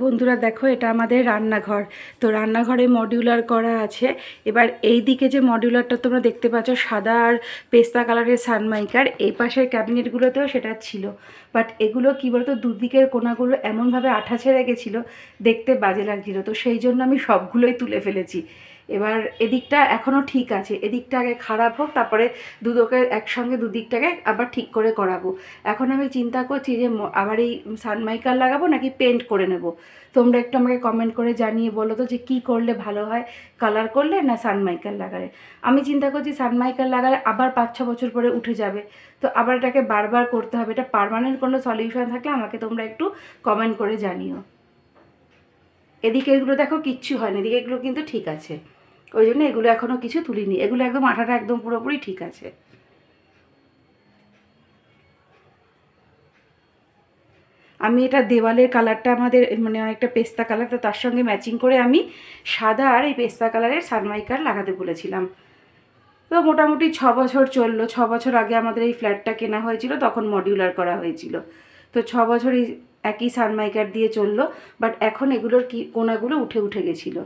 বন্ধুরা দেখো, এটা আমাদের রান্নাঘর। তো রান্নাঘরে মডিউলার করা আছে। এবার এই দিকে যে মডিউলারটা তোমরা দেখতে পাচ্ছ সাদা আর পেস্তা কালারের সানমাইকার, এই পাশের ক্যাবিনেটগুলোতেও সেটা ছিল। বাট এগুলো কী বলতো, দুদিকের কোনাগুলো এমনভাবে আঠা ছেড়ে গেছিলো, দেখতে বাজে লাগছিলো। তো সেই জন্য আমি সবগুলোই তুলে ফেলেছি। এবার এদিকটা এখনও ঠিক আছে, এদিকটা আগে খারাপ হোক, তারপরে দুদকে একসঙ্গে দুদিকটাকে আবার ঠিক করে করাবো। এখন আমি চিন্তা করছি যে আবার এই সানমাইকার লাগাবো নাকি পেন্ট করে নেব। তোমরা একটু আমাকে কমেন্ট করে জানিয়ে বলো তো যে কী করলে ভালো হয়, কালার করলে না সানমাইকার লাগালে। আমি চিন্তা করছি সানমাইকার লাগালে আবার 5-6 বছর পরে উঠে যাবে, তো আবার এটাকে বারবার করতে হবে। এটা পার্মানেন্ট কোনো সলিউশন থাকলে আমাকে তোমরা একটু কমেন্ট করে জানিও। এদিকে এগুলো দেখো কিচ্ছু হয়নি, এদিকে এগুলো কিন্তু ঠিক আছে, ওই জন্য এগুলো এখনও কিছু তুলিনি। এগুলো একদম আঠাটা একদম পুরোপুরি ঠিক আছে। আমি এটা দেওয়ালের কালারটা আমাদের মানে অনেকটা পেস্তা কালার, তো তার সঙ্গে ম্যাচিং করে আমি সাদা আর এই পেস্তা কালারের সানমাইকার লাগাতে বলেছিলাম। তো মোটামুটি 6 বছর চললো। 6 বছর আগে আমাদের এই ফ্ল্যাটটা কেনা হয়েছিল, তখন মডিউলার করা হয়েছিল। তো 6 বছর এই একই সানমাইকার দিয়ে চললো। বাট এখন এগুলোর কোনাগুলো উঠে গেছিলো।